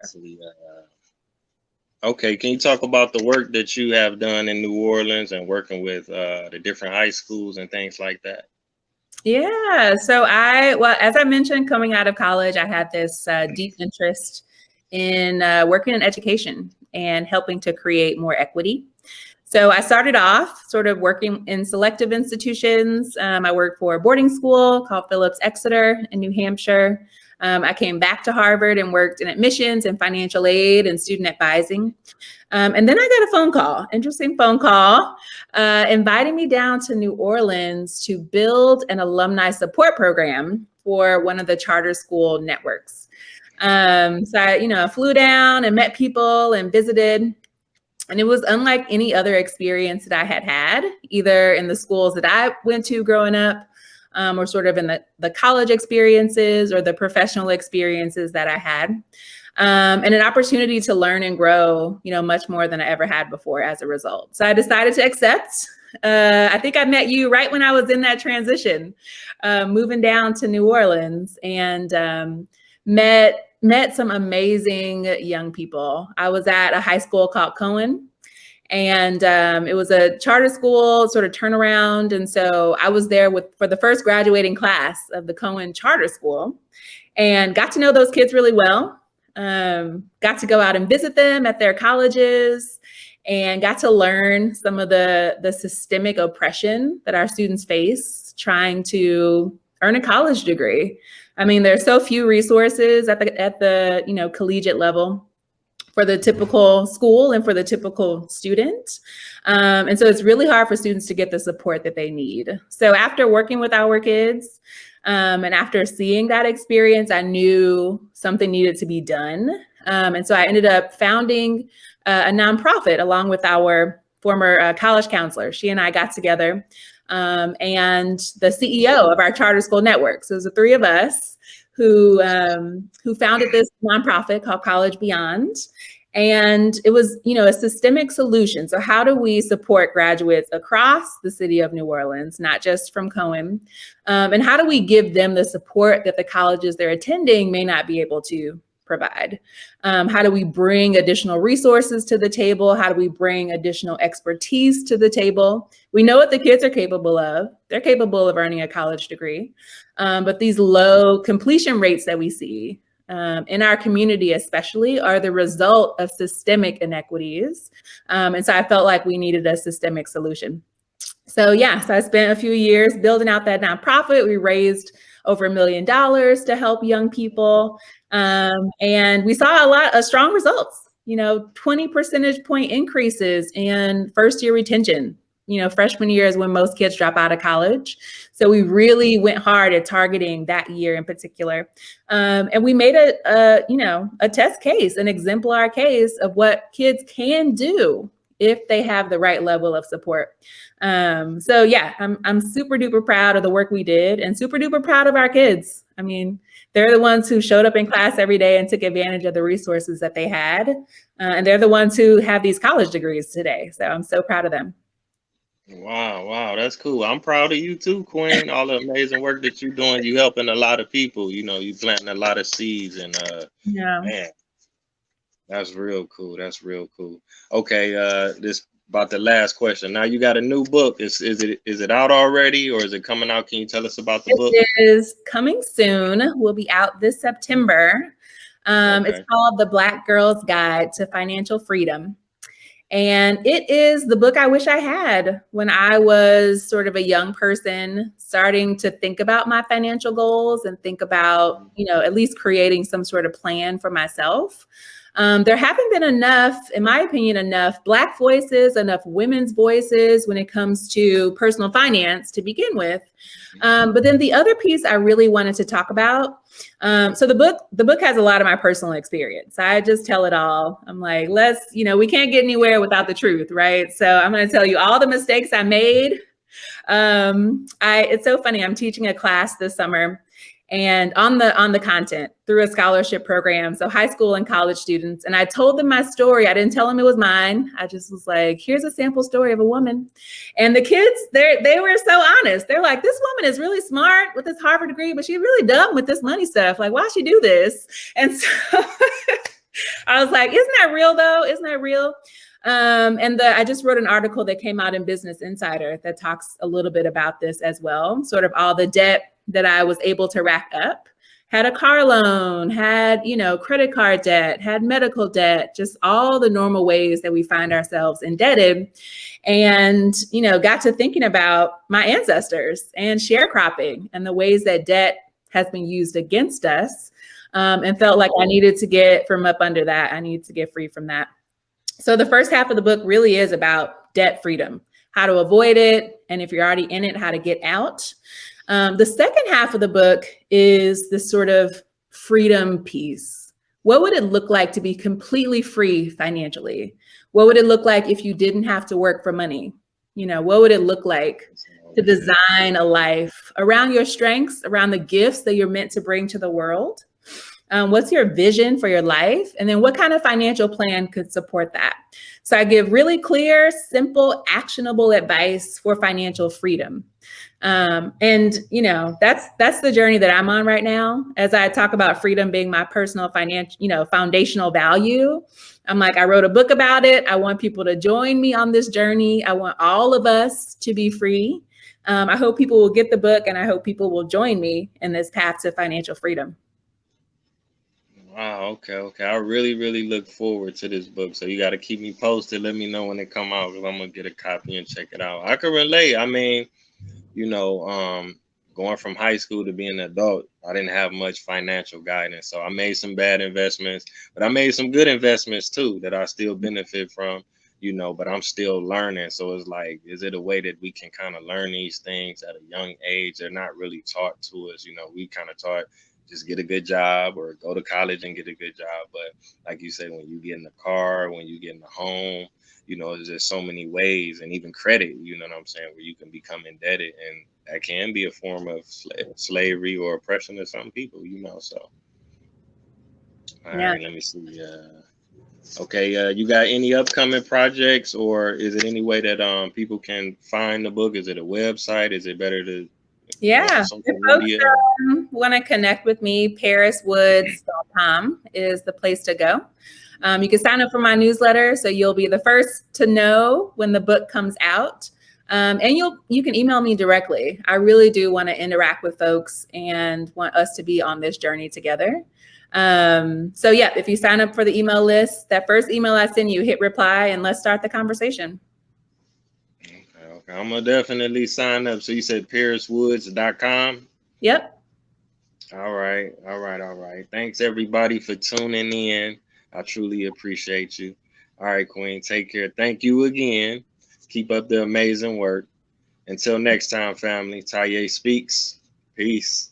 Actually, okay, can you talk about the work that you have done in New Orleans and working with the different high schools and things like that? Yeah. So well, as I mentioned, coming out of college, I had this deep interest in working in education and helping to create more equity. So I started off sort of working in selective institutions. I worked for a boarding school called Phillips Exeter in New Hampshire. I came back to Harvard and worked in admissions and financial aid and student advising. And then I got a phone call, interesting phone call, inviting me down to New Orleans to build an alumni support program for one of the charter school networks. So I flew down and met people and visited. And it was unlike any other experience that I had had, either in the schools that I went to growing up, or sort of in the college experiences or the professional experiences that I had. And an opportunity to learn and grow, much more than I ever had before as a result. So I decided to accept. I think I met you right when I was in that transition, moving down to New Orleans, and met some amazing young people. I was at a high school called Cohen, and it was a charter school sort of turnaround. And so I was there for the first graduating class of the Cohen Charter School, and got to know those kids really well. Got to go out and visit them at their colleges, and got to learn some of the systemic oppression that our students face trying to earn a college degree. I mean, there's so few resources at the collegiate level for the typical school and for the typical student. And so it's really hard for students to get the support that they need. So after working with our kids, and after seeing that experience, I knew something needed to be done. And so I ended up founding a nonprofit along with our former college counselor. She and I got together, and the CEO of our charter school network. So it was the three of us who founded this nonprofit called College Beyond. And it was, a systemic solution. So how do we support graduates across the city of New Orleans, not just from Cohen? And how do we give them the support that the colleges they're attending may not be able to provide? How do we bring additional resources to the table? How do we bring additional expertise to the table? We know what the kids are capable of. They're capable of earning a college degree. But these low completion rates that we see in our community especially are the result of systemic inequities. And so I felt like we needed a systemic solution. So I spent a few years building out that nonprofit. We raised over $1 million to help young people. And we saw a lot of strong results, 20 percentage point increases in first year retention. Freshman year is when most kids drop out of college. So we really went hard at targeting that year in particular. And we made a test case, an exemplar case of what kids can do if they have the right level of support. I'm super duper proud of the work we did, and super duper proud of our kids. I mean, they're the ones who showed up in class every day and took advantage of the resources that they had. And they're the ones who have these college degrees today. So I'm so proud of them. Wow, that's cool. I'm proud of you too, Quinn. All the amazing work that you're doing. You helping a lot of people. You planting a lot of seeds, and man, that's real cool. That's real cool. Okay, this about the last question. Now you got a new book. Is it out already, or is it coming out? Can you tell us about the book? It is coming soon. Will be out this September. It's called The Black Girl's Guide to Financial Freedom. And it is the book I wish I had when I was sort of a young person starting to think about my financial goals and think about, at least creating some sort of plan for myself. There haven't been enough, in my opinion, enough Black voices, enough women's voices when it comes to personal finance to begin with. But then the other piece I really wanted to talk about. So the book has a lot of my personal experience. I just tell it all. I'm like, we can't get anywhere without the truth, right? So I'm going to tell you all the mistakes I made. It's so funny. I'm teaching a class this summer, and on the content through a scholarship program, so high school and college students. And I told them my story. I didn't tell them it was mine. I just was like, here's a sample story of a woman. And the kids, they were so honest. They're like, this woman is really smart with this Harvard degree, but she's really dumb with this money stuff. Like, why she do this? And so I was like, isn't that real though? Isn't that real? I just wrote an article that came out in Business Insider that talks a little bit about this as well. Sort of all the debt that I was able to rack up. Had a car loan, had, credit card debt, had medical debt, just all the normal ways that we find ourselves indebted. And, got to thinking about my ancestors and sharecropping and the ways that debt has been used against us. And felt like I needed to get from up under that. I needed to get free from that. So the first half of the book really is about debt freedom, how to avoid it. And if you're already in it, how to get out. The second half of the book is this sort of freedom piece. What would it look like to be completely free financially? What would it look like if you didn't have to work for money? What would it look like to design a life around your strengths, around the gifts that you're meant to bring to the world? What's your vision for your life? And then what kind of financial plan could support that? So I give really clear, simple, actionable advice for financial freedom. That's the journey that I'm on right now. As I talk about freedom being my personal financial, foundational value, I'm like, I wrote a book about it. I want people to join me on this journey. I want all of us to be free. I hope people will get the book, and I hope people will join me in this path to financial freedom. Wow. Okay. I really, really look forward to this book. So you got to keep me posted. Let me know when it come out, because I'm going to get a copy and check it out. I can relate. I mean, going from high school to being an adult, I didn't have much financial guidance. So I made some bad investments, but I made some good investments too that I still benefit from, but I'm still learning. So it's like, is it a way that we can kind of learn these things at a young age? They're not really taught to us. We kind of taught, just get a good job or go to college and get a good job. But like you said, when you get in the car, when you get in the home, there's just so many ways, and even credit, you know what I'm saying, where you can become indebted, and that can be a form of slavery or oppression to some people, so. All right, let me see. Okay, you got any upcoming projects, or is it any way that people can find the book? Is it a website? Is it better to if folks want to connect with me, pariswoods.com is the place to go. You can sign up for my newsletter, so you'll be the first to know when the book comes out. And you can email me directly. I really do want to interact with folks and want us to be on this journey together. If you sign up for the email list, that first email I send you, hit reply and let's start the conversation. Okay. I'm gonna definitely sign up. So you said pariswoods.com? Yep. All right. Thanks everybody for tuning in. I truly appreciate you. All right, Queen, take care. Thank you again. Keep up the amazing work. Until next time, family, Taye Speaks. Peace.